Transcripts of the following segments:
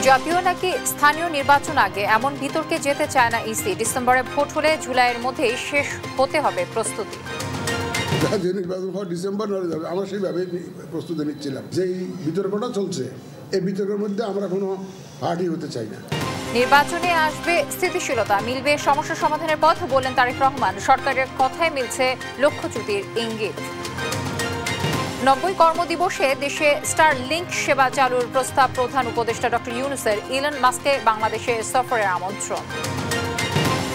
জাতীয় নাকি স্থানীয় নির্বাচন আগে এমন বিতর্কে যেতে চায় না ইসি। ডিসেম্বরে ভোট হলে জুলাইয়ের মধ্যেই শেষ হতে হবে প্রস্তুতি। জাতীয় নির্বাচন ডিসেম্বর আমরা সেইভাবে প্রস্তুতি নিচ্ছিলাম। যেই বিতর্কটা চলছে এই বিতর্কের মধ্যে আমরা কোনো পার্টি হতে চাই না। নির্বাচনে আসবে স্থিতিশীলতা, মিলবে সমস্যা সমাধানের পথ বললেন তারেক রহমান। সরকারের কথায় মিলছে লক্ষ্যচ্যুতির ইঙ্গিত। 90 কর্মদিবসে দেশে স্টারলিংক সেবা চালুর প্রস্তাব প্রধান উপদেষ্টা ডক্টর ইউনূসের। ইলন মাস্কে বাংলাদেশে সফরের আমন্ত্রণ।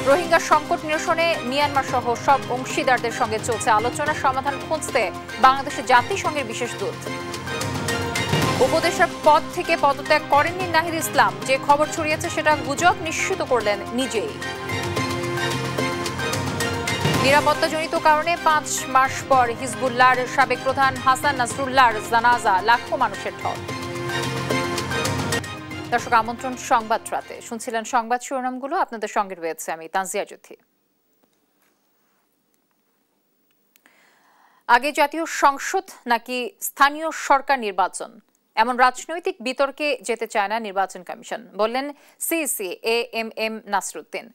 রোহিঙ্গা সংকট নিরসনে মিয়ানমার সহ সব অংশীদারদের সঙ্গে চলছে আলোচনা, সমাধান খুঁজতে বাংলাদেশে জাতিসংঘের বিশেষ দূত। উপদেষ্টার পদ থেকে পদত্যাগ করেননি নাহিদ ইসলাম, যে খবর ছড়িয়েছে সেটা গুজব, নিশ্চিত করলেন নিজেই। নিরাপত্তাজনিত কারণে 5 মাস পর হিজবুল্লাহর সাবেক প্রধান হাসান নাসরুল্লাহর জানাজা, লাখো মানুষের ঢল। দর্শক, আমন্ত্রণ সংবাদ রাতে। শুনছিলেন সংবাদ শিরোনামগুলো, আপনাদের সঙ্গে রয়েছে আমি তানজিয়া জুথি। আগে জাতীয় সংসদ নাকি স্থানীয় সরকার নির্বাচন, এমন রাজনৈতিক বিতর্কে যেতে চায় না নির্বাচন কমিশন, বললেন সিইসি এএমএম নাসরুদ্দিন।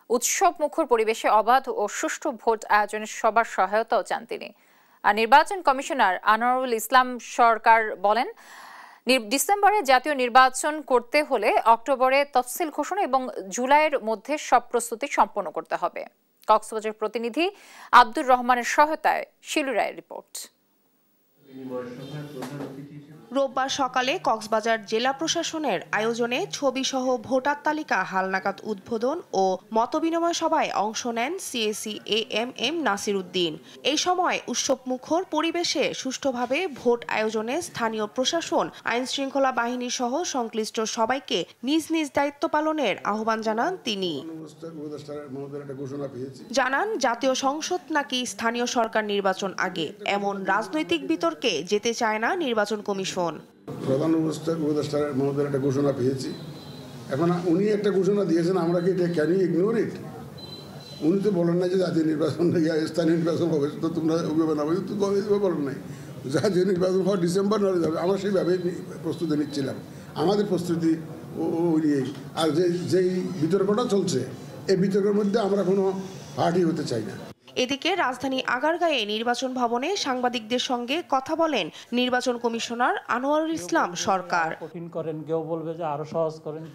উৎসব মুখর পরিবেশে অবাধ ও সুষ্ঠু ভোট আয়োজনে সবার সহায়তাও চান তিনি। আর নির্বাচন কমিশনার আনোয়ারুল ইসলাম সরকার বলেন, ডিসেম্বরে জাতীয় নির্বাচন করতে হলে অক্টোবরে তফসিল ঘোষণা এবং জুলাইয়ের মধ্যে সব প্রস্তুতি সম্পন্ন করতে হবে। কক্সবাজার প্রতিনিধি আব্দুর রহমানের সহায়তায় শিলু রায়ের রিপোর্ট। রোববার সকালে কক্সবাজার জেলা প্রশাসনের আয়োজনে ছবিসহ ভোটার তালিকা হালনাগাদ উদ্বোধন ও মতবিনিময় সভায় অংশ নেন সিএসি এএমএম নাসিরুদ্দিন। এই সময় উৎসবমুখর পরিবেশে সুষ্ঠুভাবে ভোট আয়োজনে স্থানীয় প্রশাসন, আইন শৃঙ্খলা বাহিনী সহ সংশ্লিষ্ট সবাইকে নিজ নিজ দায়িত্ব পালনের আহ্বান জানান তিনি। জানান, জাতীয় সংসদ নাকি স্থানীয় সরকার নির্বাচন আগে, এমন রাজনৈতিক বিতর্কে যেতে চায় না নির্বাচন কমিশন। প্রধান উপদেষ্টা মহোদয়ের একটা ঘোষণা পেয়েছি, এখন উনি একটা ঘোষণা দিয়েছেন, আমরা কি এটা ক্যান ইউ ইগনোর ইট? উনি তো বলেন না যে জাতীয় নির্বাচন স্থানীয় নির্বাচন হবে, তো তোমরা অভিভাবক না তো বলেন নাই। জাতীয় নির্বাচন হওয়া ডিসেম্বর নয় যাবে, আমরা সেইভাবে প্রস্তুতি নিচ্ছিলাম। আমাদের প্রস্তুতি ওই নিয়েই। আর যেই বিতর্কটা চলছে এই বিতর্কের মধ্যে আমরা কোনো পার্টি হতে চাই না। এদিকে রাজধানী আগারগাঁয়ে নির্বাচন ভবনে সাংবাদিকদের সঙ্গে কথা বলেন নির্বাচন কমিশনার আনোয়ারুল ইসলাম সরকার।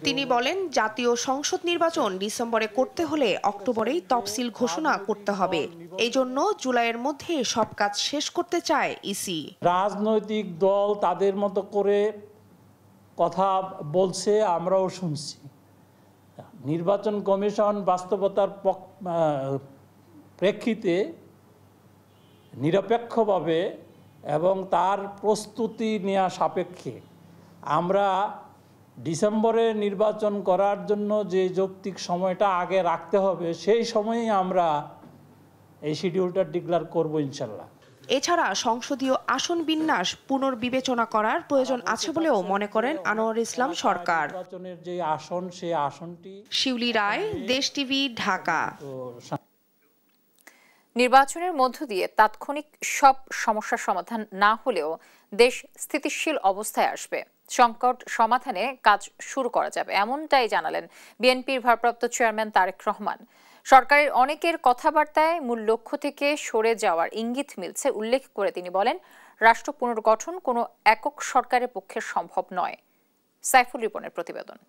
তিনি বলেন, জাতীয় সংসদ নির্বাচন ডিসেম্বরে করতে হলে অক্টোবরেই তফসিল ঘোষণা করতে হবে। এই জন্য জুলাইয়ের মধ্যে সব কাজ শেষ করতে চায় ইসি। রাজনৈতিক দল তাদের মতো করে কথা বলছে, আমরাও শুনছি। নির্বাচন কমিশন বাস্তবতার প্রেক্ষিতে নিরপেক্ষভাবে এবং তার প্রস্তুতি নেওয়া সাপেক্ষে আমরা ডিসেম্বরে নির্বাচন করার জন্য যে যৌক্তিক সময়টা আগে রাখতে হবে, সেই সময়েই আমরা এই শিডিউলটা ডিক্লেয়ার করব ইনশাল্লাহ। এছাড়া সংসদীয় আসন বিন্যাস পুনর্বিবেচনা করার প্রয়োজন আছে বলেও মনে করেন আনোয়ারুল ইসলাম সরকার। নির্বাচনের যে আসন, সেই আসনটি। শিউলি রায়, দেশ টিভি, ঢাকা। নির্বাচনের মধ্য দিয়ে তাৎক্ষণিক সব সমস্যার সমাধান না হলেও দেশ স্থিতিশীল অবস্থায় আসবে, সংকট সমাধানে কাজ শুরু করা যাবে, এমনটাই জানালেন বিএনপির ভারপ্রাপ্ত চেয়ারম্যান তারেক রহমান। সরকারের অনেকের কথাবার্তায় মূল লক্ষ্য থেকে সরে যাওয়ার ইঙ্গিত মিলছে উল্লেখ করে তিনি বলেন, রাষ্ট্র পুনর্গঠন কোনো একক সরকারের পক্ষে সম্ভব নয়। সাইফুল রিপনের প্রতিবেদন।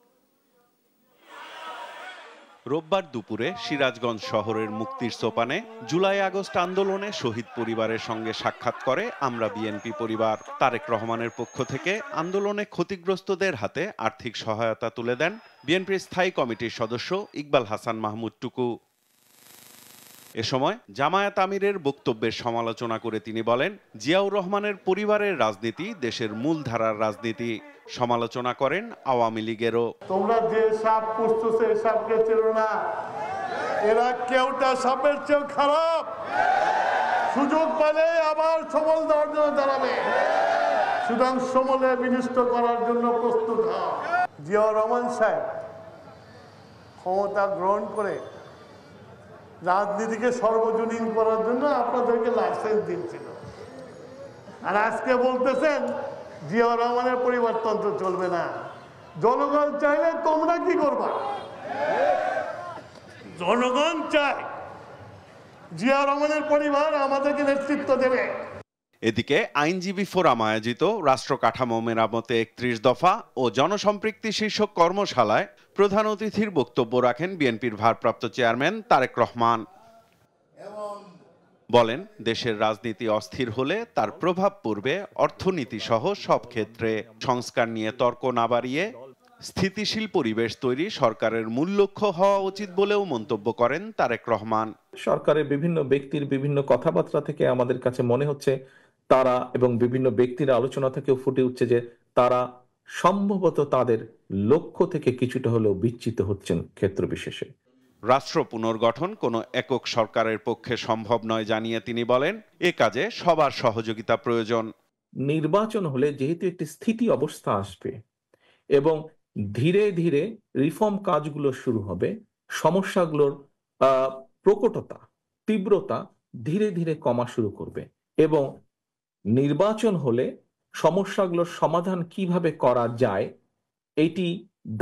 রোববার দুপুরে সিরাজগঞ্জ শহরের মুক্তির সোপানে জুলাই আগস্ট আন্দোলনে শহীদ পরিবারের সঙ্গে সাক্ষাৎ করে আমরা বিএনপি পরিবার। তারেক রহমানের পক্ষ থেকে আন্দোলনে ক্ষতিগ্রস্তদের হাতে আর্থিক সহায়তা তুলে দেন বিএনপির স্থায়ী কমিটির সদস্য ইকবাল হাসান মাহমুদ টুকু। এ সময় জামায়াত আমিরের বক্তব্যের সমালোচনা করে তিনি বলেন, জিয়াউর রহমানের পরিবারের রাজনীতি দেশের মূলধারার রাজনীতি। সমালোচনা করেন আওয়ামী লীগেরও। তোমরা যে সাপ পুষতেছে সাপকে চেনো না, এরা কেউটা সাপের চেয়েও খারাপ। সুযোগ পেলে আবার সমল দেওয়ার জন্য দাঁড়াবে, সুতরাং সমলে বিনষ্ট করার জন্য প্রস্তুত হও। জিয়াউর রহমান সাহেব ক্ষমতা গ্রহণ করে রাজনীতিকে সর্বজনীন করার জন্য আপনাদেরকে লাইসেন্স দিয়েছিল, আর আজকে বলতেছেন জিয়াউর রহমানের পরিবারতন্ত্র চলবে না। জনগণ চাইলে তোমরা কি করবা? জনগণ চায় জিয়া রহমানের পরিবার আমাদেরকে নেতৃত্ব দেবে। এদিকে আইনজীবী ফোরাম আয়োজিত রাষ্ট্র কাঠামো মেরামতে ৩১ দফা ও জনসম্পৃক্তি শীর্ষক কর্মশালায় প্রধান অতিথির বক্তব্য রাখেন বিএনপির ভারপ্রাপ্ত চেয়ারম্যান তারেক রহমান। বলেন, দেশের রাজনীতি অস্থির হলে তার প্রভাব পড়বে অর্থনীতি সহ সব ক্ষেত্রে। সংস্কার নিয়ে তর্ক না বাড়িয়ে স্থিতিশীল পরিবেশ তৈরি সরকারের মূল লক্ষ্য হওয়া উচিত বলেও মন্তব্য করেন তারেক রহমান। সরকারের বিভিন্ন ব্যক্তির বিভিন্ন কথাবার্তা থেকে আমাদের কাছে মনে হচ্ছে তারা, এবং বিভিন্ন ব্যক্তির আলোচনা থেকেও ফুটে উঠছে যে তারা সম্ভবত তাদের লক্ষ্য থেকে কিছুটা হলেও বিচ্যুত হচ্ছেন ক্ষেত্র বিশেষে। রাষ্ট্র পুনর্গঠন কোনো একক সরকারের পক্ষে সম্ভব নয় জানিয়ে তিনি বলেন, এ কাজে সবার সহযোগিতা প্রয়োজন। নির্বাচন হলে যেহেতু একটি স্থিতি অবস্থা আসবে এবং ধীরে ধীরে রিফর্ম কাজগুলো শুরু হবে, সমস্যাগুলোর প্রকটতা, তীব্রতা ধীরে ধীরে কমা শুরু করবে এবং নির্বাচন হলে সমস্যাগুলোর সমাধান কিভাবে করা যায় এটি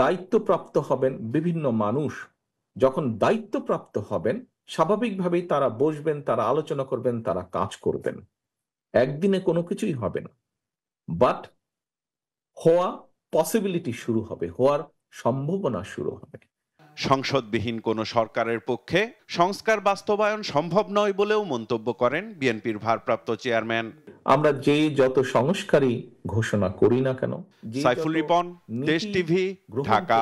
দায়িত্বপ্রাপ্ত হবেন বিভিন্ন মানুষ। যখন দায়িত্বপ্রাপ্ত হবেন স্বাভাবিকভাবেই তারা বসবেন, তারা আলোচনা করবেন, তারা কাজ করবেন। একদিনে কোনো কিছুই হবে না, বাট হওয়া পসিবিলিটি শুরু হবে, হওয়ার সম্ভাবনা শুরু হবে। সংসদবিহীন কোনো সরকারের পক্ষে সংস্কার বাস্তবায়ন সম্ভব নয় বলেও মন্তব্য করেন বিএনপির ভারপ্রাপ্ত চেয়ারম্যান। আমরা যত সংস্কারই ঘোষণা করি না কেন, সাইফুল রিপন, দেশ টিভি, ঢাকা।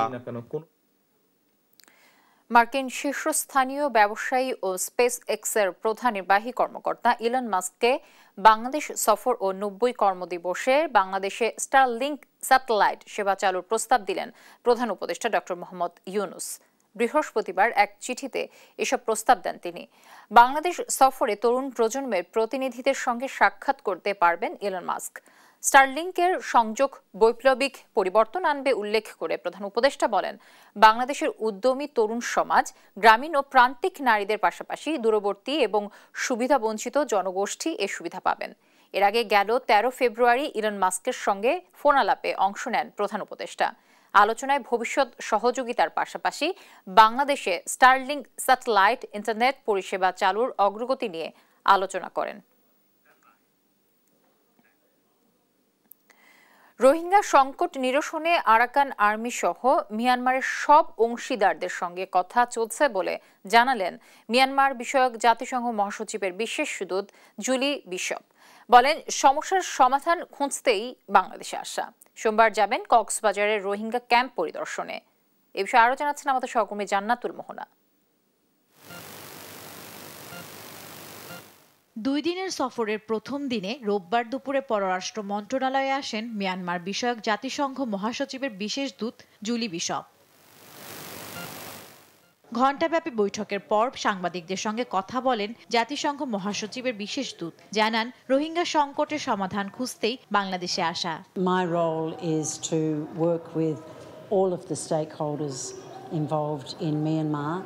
মার্কিন শীর্ষস্থানীয় ব্যবসায়ী ও স্পেস এক্সের প্রধান নির্বাহী কর্মকর্তা ইলন মাস্ককে বাংলাদেশ সফর ও 90 কর্মদিবসে বাংলাদেশে স্টারলিংক স্যাটেলাইট সেবা চালুর প্রস্তাব দিলেন প্রধান উপদেষ্টা ডক্টর মোহাম্মদ ইউনুস। বৃহস্পতিবার এক চিঠিতে এসব প্রস্তাব দেন তিনি। বাংলাদেশ সফরে তরুণ প্রজন্মের প্রতিনিধিদের সঙ্গে সাক্ষাৎ করতে পারবেন ইলন মাস্ক। স্টারলিংকের সংযোগ বৈপ্লবিক পরিবর্তন আনবে উল্লেখ করে প্রধান উপদেষ্টা বলেন, বাংলাদেশের উদ্যমী তরুণ সমাজ গ্রামীণ ও প্রান্তিক নারীদের পাশাপাশি দূরবর্তী এবং সুবিধাবঞ্চিত জনগোষ্ঠী এ সুবিধা পাবেন। এর আগে গেল 13 ফেব্রুয়ারি ইলন মাস্কের সঙ্গে ফোন আলাপে অংশ নেন প্রধান উপদেষ্টা। আলোচনায় ভবিষ্যৎ সহযোগিতার পাশাপাশি বাংলাদেশে স্টারলিংক স্যাটেলাইট ইন্টারনেট পরিষেবা চালুর অগ্রগতি নিয়ে আলোচনা করেন। রোহিঙ্গা সংকট নিরসনে আরাকান আর্মি সহ মিয়ানমারের সব অংশীদারদের সঙ্গে কথা চলছে বলে জানালেন মিয়ানমার বিষয়ক জাতিসংঘ মহাসচিবের বিশেষ দূত জুলি বিশপ। বলেন, সমস্যার সমাধান খুঁজতেই বাংলাদেশে আসা। সোমবার যাবেন কক্সবাজারের রোহিঙ্গা ক্যাম্প পরিদর্শনে। এ বিষয়ে আরো জানাচ্ছেন আমাদের সহকর্মী জান্নাতুল মোহনা। 2 দিনের সফরের প্রথম দিনে রোববার দুপুরে পররাষ্ট্র মন্ত্রণালয়ে আসেন মিয়ানমার বিষয়ক জাতিসংঘ মহাসচিবের বিশেষ দূত জুলি বিশপ। ঘণ্টাব্যাপী বৈঠকের পর সাংবাদিকদের সঙ্গে কথা বলেন জাতিসংঘ মহাসচিবের বিশেষ দূত। জানান, রোহিঙ্গা সংকটের সমাধান খুঁজতেই বাংলাদেশে আসা। My role is to work with all of the stakeholders involved in Myanmar.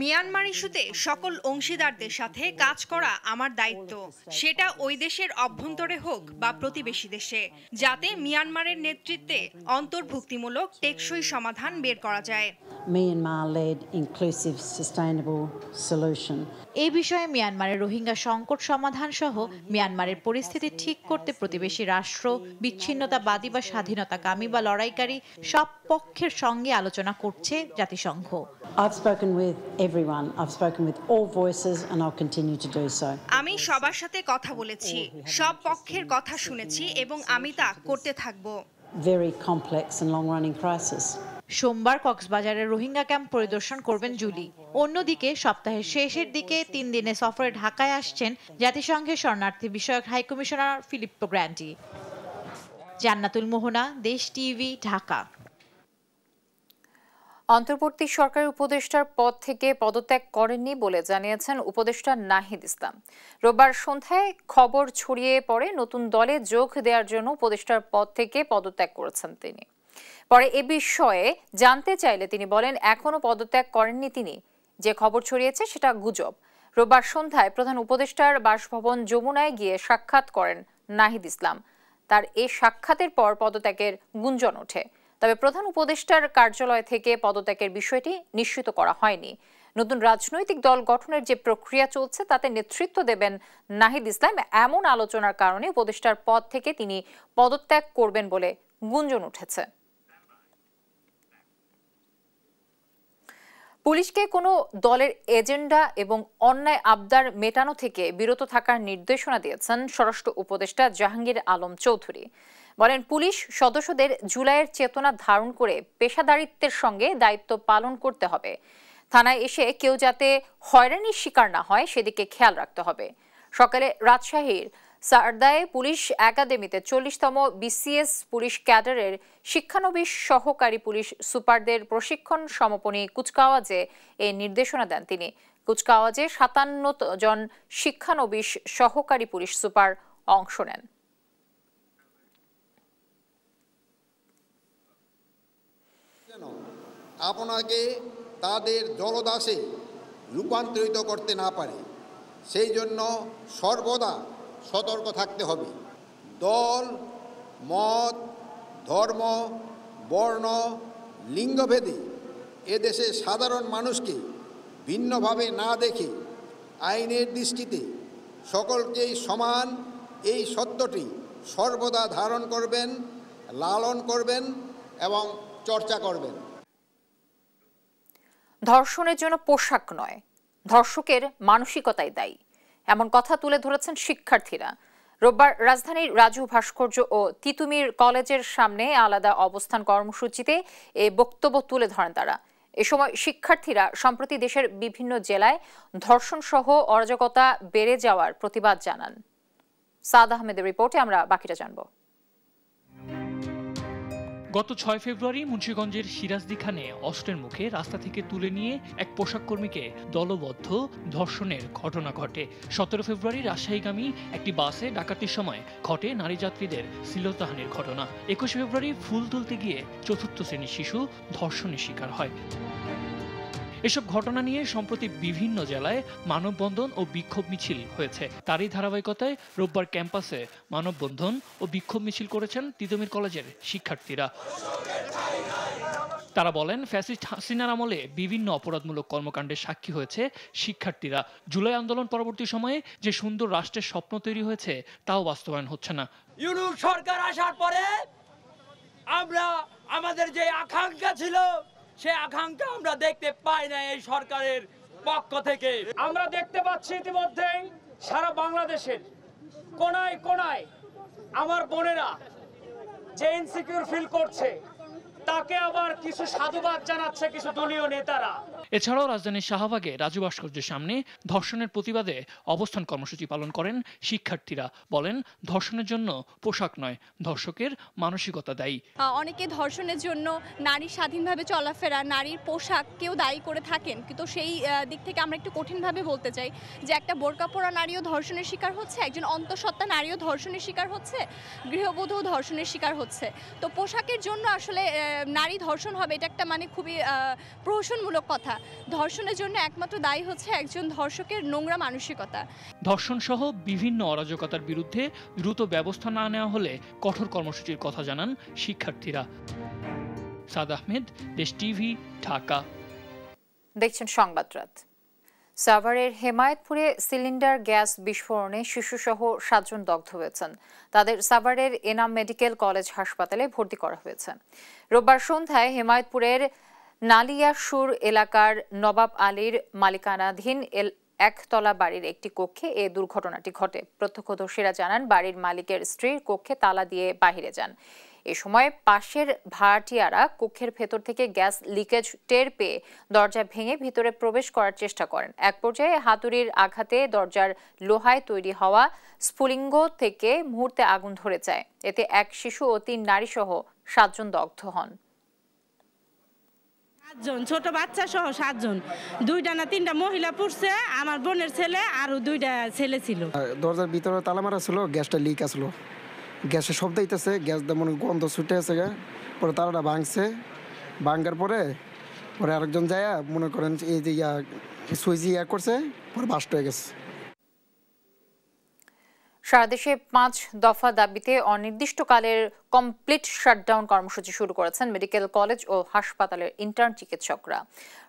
Myanmar ইস্যুতে সকল অংশীদারদের সাথে কাজ করা আমার দায়িত্ব, সেটা ওই দেশের অভ্যন্তরে হোক বা প্রতিবেশী দেশে, যাতে মিয়ানমারের নেতৃত্বে অন্তর্ভুক্তিমূলক টেকসই সমাধান বের করা যায়। Myanmar-led inclusive sustainable solution. এই বিষয়ে মিয়ানমারের রোহিঙ্গা সংকট সমাধান সহ মিয়ানমারের পরিস্থিতি ঠিক করতে প্রতিবেশী রাষ্ট্র, বিচ্ছিন্নতাবাদী বা স্বাধীনতাকামী বা লড়াইকারী সব পক্ষের সঙ্গে আলোচনা করছে জাতিসংঘ। I've spoken with everyone. I've spoken with all voices and I'll continue to do so. আমি সবার সাথে কথা বলেছি, সব পক্ষের কথা শুনেছি এবং আমি তা করতে থাকব। Very complex and long-running crisis. সোমবার কক্সবাজারের রোহিঙ্গা ক্যাম্প পরিদর্শন করবেন জুলি। অন্যদিকে সপ্তাহের শেষের দিকে 3 দিনে সফরে ঢাকায় আসছেন জাতিসংঘের শরণার্থী বিষয়ক হাই কমিশনার ফিলিপ্পো গ্র্যান্ডি। জান্নাতুল মোহনা, দেশ টিভি, ঢাকা। অন্তর্বর্তী সরকারের উপদেষ্টার পদ থেকে পদত্যাগ করেননি বলে জানিয়েছেন উপদেষ্টা নাহিদ ইসলাম। রোববার সন্ধ্যায় খবর ছড়িয়ে পড়ে নতুন দলে যোগ দেওয়ার জন্য উপদেষ্টার পদ থেকে পদত্যাগ করেছেন তিনি। পরে এ বিষয়ে জানতে চাইলে তিনি বলেন, এখনো পদত্যাগ করেননি তিনি। যে খবর ছড়িয়েছে সেটা গুজব। রোববার সন্ধ্যায় প্রধান উপদেষ্টার বাসভবন যমুনায় গিয়ে সাক্ষাৎ করেন নাহিদ ইসলাম। তার এ সাক্ষাতের পর পদত্যাগের গুঞ্জন ওঠে। তবে প্রধান উপদেষ্টার কার্যালয় থেকে পদত্যাগের বিষয়টি নিশ্চিত করা হয়নি। নতুন রাজনৈতিক দল গঠনের যে প্রক্রিয়া চলছে তাতে নেতৃত্ব দেবেন নাহিদ ইসলাম, এমন আলোচনার কারণে উপদেষ্টার পদ থেকে তিনি পদত্যাগ করবেন বলে গুঞ্জন উঠেছে। পুলিশকে কোনো দলের এজেন্ডা এবং অন্যায় আবদার মেটানো থেকে বিরত থাকার নির্দেশনা দিয়েছেন স্বরাষ্ট্র উপদেষ্টা জাহাঙ্গীর আলম চৌধুরী। বলেন, পুলিশ সদস্যদের জুলাইয়ের চেতনা ধারণ করে পেশাদারিত্বের সঙ্গে দায়িত্ব পালন করতে হবে। থানায় এসে কেউ যাতে হয়রানির শিকার না হয় সেদিকে খেয়াল রাখতে হবে। সকালে রাজশাহীর সারদায় পুলিশ একাডেমিতে 40তম বিসিএস পুলিশ ক্যাডারের শিক্ষানবিশ সহকারী পুলিশ সুপারদের প্রশিক্ষণ সমাপনী কুচকাওয়াজে এই নির্দেশনা দেন তিনি। কুচকাওয়াজে 57 জন শিক্ষানবিশ সহকারী পুলিশ সুপার অংশ নেন। আপনাকে তাদের জলদাসে রূপান্তরিত করতে না পারে সেই জন্য সর্বদা সতর্ক থাকতে হবে। দল, মত, ধর্ম, বর্ণ, লিঙ্গভেদে এদেশে সাধারণ মানুষকে ভিন্নভাবে না দেখে আইনের দৃষ্টিতে সকলকেই সমান এই সত্যটি সর্বদা ধারণ করবেন, লালন করবেন এবং চর্চা করবেন। ধর্ষণের জন্য পোশাক নয়, ধর্ষকের মানসিকতাই দায়ী, এমন কথা তুলে ধরেছেন শিক্ষার্থীরা। রোববার রাজধানীর রাজু ভাস্কর্য ও তিতুমির কলেজের সামনে আলাদা অবস্থান কর্মসূচিতে এই বক্তব্য তুলে ধরেন তারা। এ সময় শিক্ষার্থীরা সম্প্রতি দেশের বিভিন্ন জেলায় ধর্ষণ সহ অরাজকতা বেড়ে যাওয়ার প্রতিবাদ জানান। সাদ আহমেদের রিপোর্টে আমরা বাকিটা জানব। গত 6 ফেব্রুয়ারি মুন্সিগঞ্জের সিরাজদিখানে অস্ত্রের মুখে রাস্তা থেকে তুলে নিয়ে এক পোশাক কর্মীকে দলবদ্ধ ধর্ষণের ঘটনা ঘটে। 17 ফেব্রুয়ারি রাজশাহীগামী একটি বাসে ডাকাতির সময় ঘটে নারী যাত্রীদের শ্লীলতাহানির ঘটনা। 21 ফেব্রুয়ারি ফুল তুলতে গিয়ে 4র্থ শ্রেণীর শিশু ধর্ষণের শিকার হয়। এসব ঘটনা নিয়ে সম্প্রতি বিভিন্ন জেলায় মানববন্ধন ও বিক্ষোভ মিছিল হয়েছে। তারই ধারাবাহিকতায় রোববার ক্যাম্পাসে মানববন্ধন ও বিক্ষোভ মিছিল করেছেন তিতুমির কলেজের শিক্ষার্থীরা। তারা বলেন, ফ্যাসিস্ট হাসিনার আমলে বিভিন্ন অপরাধমূলক কর্মকাণ্ডের সাক্ষী হয়েছে শিক্ষার্থীরা। জুলাই আন্দোলন পরবর্তী সময়ে যে সুন্দর রাষ্ট্রের স্বপ্ন তৈরি হয়েছে তাও বাস্তবায়ন হচ্ছে না। ইউনূস সরকার আসার পরে আমরা আমাদের যে আকাঙ্ক্ষা ছিল সে আকাঙ্ক্ষা আমরা দেখতে পাই না এই সরকারের পক্ষ থেকে। আমরা দেখতে পাচ্ছি ইতিমধ্যেই সারা বাংলাদেশের কোনায় কোনায় আমার বোনেরা যে ইনসিকিউর ফিল করছে তাকে আবার কিছু সাধুবাদ জানাচ্ছে কিছু দলীয় নেতারা। এছাড়াও রাজধানীর শাহবাগে রাজু ভাস্কর্যের সামনে ধর্ষণের প্রতিবাদে অবস্থান কর্মসূচি পালন করেন শিক্ষার্থীরা। বলেন, ধর্ষণের জন্য পোশাক নয়, ধর্ষকের মানসিকতা দায়ী। অনেকে ধর্ষণের জন্য নারী স্বাধীনভাবে চলাফেরা, নারীর পোশাক কেউ দায়ী করে থাকেন, কিন্তু সেই দিক থেকে আমরা একটু কঠিনভাবে বলতে চাই যে একটা বোরকা পরা নারীও ধর্ষণের শিকার হচ্ছে, একজন অন্তঃসত্ত্বা নারীও ধর্ষণের শিকার হচ্ছে, গৃহবধূ ধর্ষণের শিকার হচ্ছে। তো পোশাকের জন্য আসলে নারী ধর্ষণ হবে এটা একটা মানে খুবই প্রহসনমূলক কথা। ধর্ষণের জন্য একমাত্র দায়ী হচ্ছে একজন ধর্ষকের নোংরা মানসিকতা। ধর্ষণ সহ বিভিন্ন অরাজকতার বিরুদ্ধে দ্রুত ব্যবস্থা না নেওয়া হলে কঠোর কর্মসূচির কথা জানান শিক্ষার্থীরা। সাদ আহমেদ, দেশ টিভি, ঢাকা। দেখছেন সংবাদরাত। সাভারের হেমায়েতপুরে সিলিন্ডার গ্যাস বিস্ফোরণে শিশুসহ 7 জন দগ্ধ হয়েছেন। তাদের সাভারের এনাম মেডিকেল কলেজ হাসপাতালে ভর্তি করা হয়েছে। রোববার সন্ধ্যায় হেমায়েতপুরের নালিয়াসুর এলাকার নবাব আলীর মালিকানাধীন একতলা বাড়ির একটি কক্ষে এ দুর্ঘটনাটি ঘটে। প্রত্যক্ষদর্শীরা জানান, বাড়ির মালিকের স্ত্রীর কক্ষে তালা দিয়ে বাহিরে যান। এ সময় পাশের ভাড়াটিয়ারা কক্ষের ভেতর থেকে গ্যাস লিকেজ টের পেয়ে দরজা ভেঙে ভিতরে প্রবেশ করার চেষ্টা করেন। এক পর্যায়ে হাতুড়ির আঘাতে দরজার লোহায় তৈরি হওয়া স্ফুলিঙ্গ থেকে মুহূর্তে আগুন ধরে যায়। এতে এক শিশু ও 3 নারী সহ 7 জন দগ্ধ হন। 7 জন ছোট বাচ্চা সহ 7 জন, 2টা না 3টা মহিলা পড়ছে, আমার বোনের ছেলে আর 2টা ছেলে ছিল। দরজার ভিতরে তালা মারা ছিল, গ্যাসটা লিক আসলো, গ্যাসের শব্দ হইতেছে, গ্যাস মনে গন্ধ ছুটে আছে, পরে তালাটা ভাঙছে, ভাঙার পরে আরেকজন যায় মনে করেন এই যে সুইচ করছে, পরে বাস্ট হয়ে গেছে। সারা দেশে 5 দফা দাবিতে অনির্দিষ্টকালের কমপ্লিট শাটডাউন কর্মসূচি শুরু করেছেন মেডিকেল কলেজ ও হাসপাতালের ইন্টার্ন চিকিৎসকরা।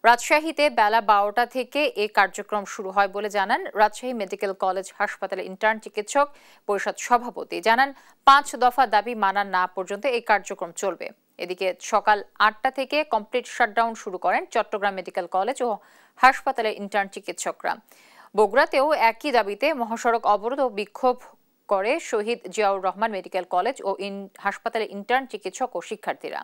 রাজশাহীতে বেলা 12টা থেকে এই কার্যক্রম শুরু হয় বলে জানান রাজশাহী মেডিকেল কলেজ হাসপাতালের ইন্টার্ন চিকিৎসক পরিষদ সভাপতি। জানান 5 দফা দাবি মানা না পর্যন্ত এই কার্যক্রম চলবে। এদিকে সকাল 8টা থেকে কমপ্লিট শাটডাউন শুরু করেন চট্টগ্রাম মেডিকেল কলেজ ও হাসপাতালের ইন্টার্ন চিকিৎসকরা। বগুড়াতেও একই দাবিতে মহাসড়ক অবরোধ ও বিক্ষোভ করে শহীদ জিয়াউর রহমান মেডিকেল কলেজ ও হাসপাতালের ইন্টার্ন চিকিৎসক ও শিক্ষার্থীরা।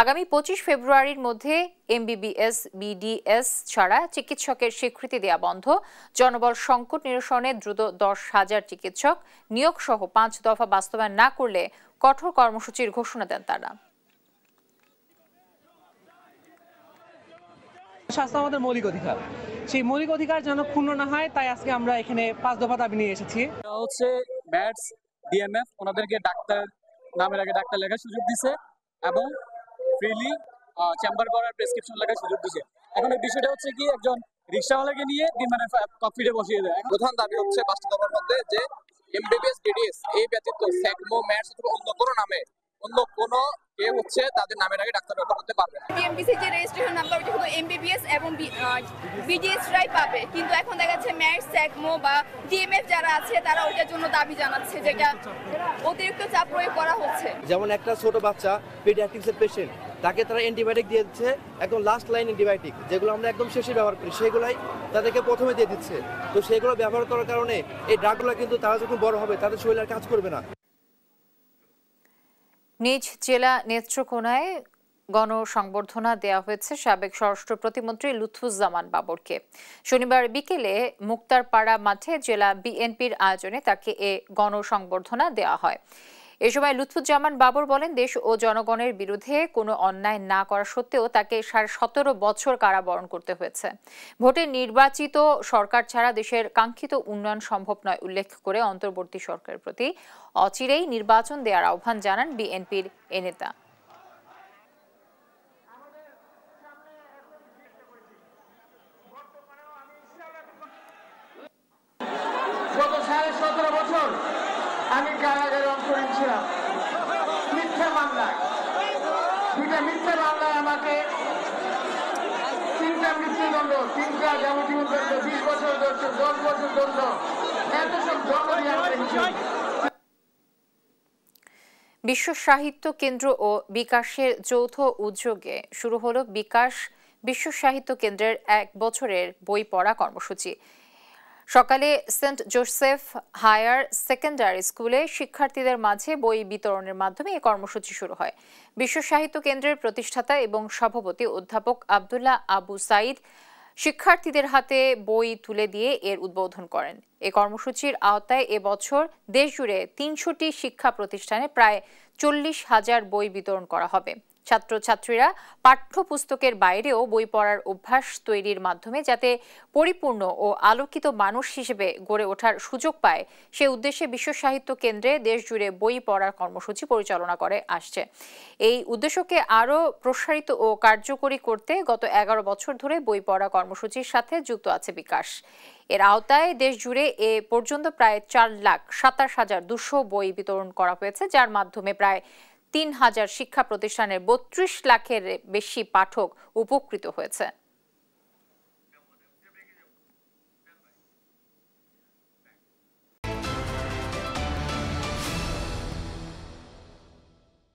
আগামী 25 ফেব্রুয়ারির মধ্যে এমবিবিএস বিডিএস ছাড়া চিকিৎসকের স্বীকৃতি দেয়া বন্ধ, জনবল সংকট নিরসনে দ্রুত 10,000 চিকিৎসক নিয়োগ সহ 5 দফা বাস্তবায়ন না করলে কঠোর কর্মসূচির ঘোষণা দেন তারা। স্বাস্থ্য আমাদের মৌলিক অধিকার, সেই মৌলিক অধিকার যেন ক্ষুণ্ণ না হয়, তাই আজকে আমরা এখানে 5 দফা দাবি নিয়ে এসেছি। হচ্ছে ম্যাটস ডিএমএফ ওনাদেরকে ডাক্তার নামের আগে ডাক্তার লেখার সুযোগ দিছে এবং ফ্রিলি চেম্বার করার প্রেসক্রিপশন লেখার সুযোগ দিছে। এখন এই বিষয়টা হচ্ছে কি একজন রিক্সাওয়ালাকে নিয়ে মানে ককপিটে বসিয়ে দেয়। প্রধান দাবি হচ্ছে 5টা দফার মধ্যে যে এমবিবিএস ডিডিএস এই ব্যতীত সেগমো ম্যাটস অথবা অন্য কোনো নামে অন্য কোনো কেউ হচ্ছে তাদের নামের আগে ডাক্তার ব্যবহার করতে পারবে না। ডিএমবিসি যে রেজিস্ট্রেশন নাম্বার ওটা শুধু এমবিবিএস এবং বিডিএস রাই পাবে, কিন্তু এখন দেখা যাচ্ছে ম্যাটস সেগমো বা ডিএমএফ যারা আছে তারা ওটার জন্য দাবি জানাচ্ছে, যেটা অতিরিক্ত চাপ প্রয়োগ করা হচ্ছে। যেমন একটা ছোট বাচ্চা পিডিয়াট্রিক্সের পেশেন্ট, তাকে তারা অ্যান্টিবায়োটিক দিয়ে দিচ্ছে, একদম লাস্ট লাইন অ্যান্টিবায়োটিক যেগুলো আমরা একদম শেষে ব্যবহার করি সেগুলাই তাদেরকে প্রথমে দিয়ে দিচ্ছে। তো সেগুলো ব্যবহার করার কারণে এই ড্রাগগুলো কিন্তু তারা যখন বড় হবে তাদের শরীরে কাজ করবে না। নিজ জেলা নেত্রকোনায় গণসংবর্ধনা দেওয়া হয়েছে সাবেক স্বরাষ্ট্র প্রতিমন্ত্রী লুৎফুজ্জামান বাবরকে। শনিবার বিকেলে মুক্তারপাড়া মাঠে জেলা বিএনপির আয়োজনে তাকে এ গণসংবর্ধনা দেওয়া হয়। এ সময় লুৎফুজ্জামান বাবর বলেন, দেশ ও জনগণের বিরুদ্ধে কোনো অন্যায় না করা সত্ত্বেও তাকে 17.5 বছর কারাবরণ করতে হয়েছে। ভোটে নির্বাচিত সরকার ছাড়া দেশের কাঙ্ক্ষিত উন্নয়ন সম্ভব নয় উল্লেখ করে অন্তর্বর্তী সরকারের প্রতি অচিরেই নির্বাচন দেওয়ার আহ্বান জানান বিএনপির এ নেতা। গত 17.5 বছর আমি কারাগারে অংশ নিয়েছিলাম মিথ্যা মামলায়। 2টা মিথ্যা মামলায় আমাকে 3টা মৃত্যুদণ্ড, 3টা যাবজ্জীবন দণ্ড, 20 বছর দণ্ড, 10 বছর দণ্ড, এত সব দণ্ড দিয়ে আমরা রেখেছি। বিশ্ব সাহিত্য কেন্দ্র ও বিকাশের যৌথ উদ্যোগে শুরু হলো বিকাশ বিশ্ব সাহিত্য কেন্দ্রের 1 বছরের বই পড়া কর্মসূচি। সকালে সেন্ট জোসেফ হায়ার সেকেন্ডারি স্কুলে শিক্ষার্থীদের মাঝে বই বিতরণের মাধ্যমে এই কর্মসূচি শুরু হয়। বিশ্ব সাহিত্য কেন্দ্রের প্রতিষ্ঠাতা এবং সভাপতি অধ্যাপক আব্দুল্লাহ আবু সাইদ শিক্ষার্থীদের হাতে বই তুলে দিয়ে এর উদ্বোধন করেন। এই কর্মসূচির আওতায় এবছর দেশজুড়ে 300টি শিক্ষা প্রতিষ্ঠানে প্রায় 40,000 বই বিতরণ করা হবে। ছাত্রছাত্রীরা পাঠ্যপুস্তকের বাইরেও বই পড়ার অভ্যাস তৈরির মাধ্যমে যাতে পরিপূর্ণ ও আলোকিত মানুষ হিসেবে গড়ে ওঠার সুযোগ পায় সে উদ্দেশ্যে বিশ্ব সাহিত্য কেন্দ্রে দেশজুড়ে বই পড়ার কর্মসূচি পরিচালনা করে আসছে। এই উদ্দেশ্যকে আরও প্রসারিত ও কার্যকরী করতে গত 11 বছর ধরে বই পড়া কর্মসূচির সাথে যুক্ত আছে বিকাশ। এর আওতায় দেশজুড়ে এ পর্যন্ত প্রায় 4,27,200 বই বিতরণ করা হয়েছে, যার মাধ্যমে প্রায় 3,000 শিক্ষা প্রতিষ্ঠানের 32 লাখের বেশি পাঠক উপকৃত হয়েছে।